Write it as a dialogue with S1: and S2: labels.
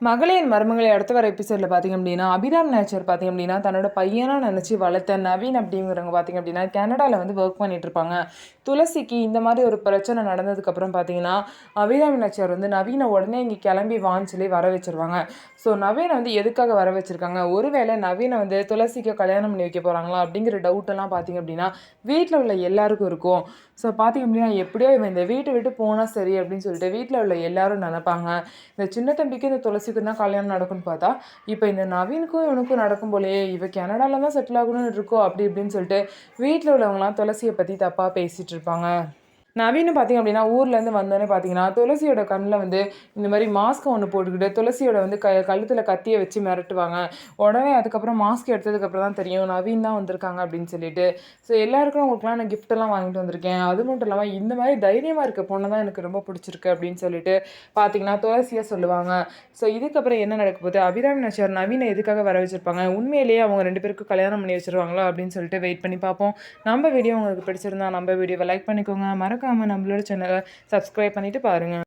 S1: மகளிர் மருமகளை அடுத்த வர எபிசோடில் பார்த்திங்க அப்படின்னா அபிராம் நேச்சர் பார்த்திங்க அப்படின்னா தன்னோட பையனாக நினச்சி வளர்த்த நவீன் அப்படிங்கிறவங்க பார்த்திங்க அப்படின்னா கனடாவில் வந்து ஒர்க் பண்ணிட்டு இருப்பாங்க. துளசிக்கு இந்த மாதிரி ஒரு பிரச்சனை நடந்ததுக்கப்புறம் பார்த்திங்கன்னா அபிராம் நேச்சர் வந்து நவீனை உடனே இங்கே கிளம்பி வான்னு சொல்லி வர வச்சுருவாங்க. ஸோ நவீனை வந்து எதுக்காக வர வச்சுருக்காங்க, ஒருவேளை நவீனை வந்து துளசிக்கு கல்யாணம் பண்ணி வைக்க போகிறாங்களா அப்படிங்கிற டவுட்டெல்லாம் பார்த்திங்க அப்படின்னா வீட்டில் உள்ள எல்லாருக்கும் இருக்கும். ஸோ பார்த்திங்க அப்படின்னா எப்படியோ இவன் இந்த வீட்டை விட்டு போனால் சரி அப்படின்னு சொல்லிட்டு வீட்டில் உள்ள எல்லாரும் நினைப்பாங்க. இந்த சின்ன தம்பிக்கு இந்த துளசிக்கு தான் கல்யாணம் நடக்கும்னு பார்த்தா இப்போ இந்த நவீனுக்கும் இவனுக்கும் நடக்கும் போலயே இவ கனடால தான் செட்டில் ஆகணும்னு இருக்கோ அப்படி இப்படின்னு சொல்லிட்டு வீட்டில் உள்ளவங்களாம் துளசியை பற்றி தப்பாக பேசிகிட்டு இருப்பாங்க. நவீன் பார்த்திங்க அப்படின்னா ஊர்லேருந்து வந்தோடனே பார்த்தீங்கன்னா துளசியோட கண்ணில் வந்து இந்த மாதிரி மாஸ்க் ஒன்று போட்டுக்கிட்டு துளசியோட வந்து கழுத்தில் கத்தியை வச்சு மிரட்டுவாங்க. உடனே அதுக்கப்புறம் மாஸ்க் எடுத்ததுக்கப்புறம் தான் தெரியும் நவீன் தான் வந்திருக்காங்க அப்படின்னு சொல்லிட்டு. ஸோ எல்லாருக்கும் அவங்களுக்குலாம் நான் கிஃப்ட்டெல்லாம் வாங்கிட்டு வந்திருக்கேன், அது மட்டும் இல்லாமல் இந்த மாதிரி தைரியமாக இருக்க பொண்ணு தான் எனக்கு ரொம்ப பிடிச்சிருக்கு அப்படின்னு சொல்லிட்டு பார்த்தீங்கன்னா துளசியாக சொல்லுவாங்க. ஸோ இதுக்கப்புறம் என்ன நடக்க போகுது, அபிராமி நச்சர் நவீனை எதுக்காக வர வச்சுருப்பாங்க, உண்மையிலேயே அவங்க 2 பேருக்கும் கல்யாணம் பண்ணி வச்சுருவாங்களா அப்படின்னு சொல்லிட்டு வெயிட் பண்ணி பார்ப்போம். நம்ம வீடியோ உங்களுக்கு பிடிச்சிருந்தா நம்ம வீடியோவை லைக் பண்ணிக்கோங்க, மறக்காமல் நம்மளோட சேனலை சப்ஸ்கிரைப் பண்ணிவிட்டு பாருங்கள்.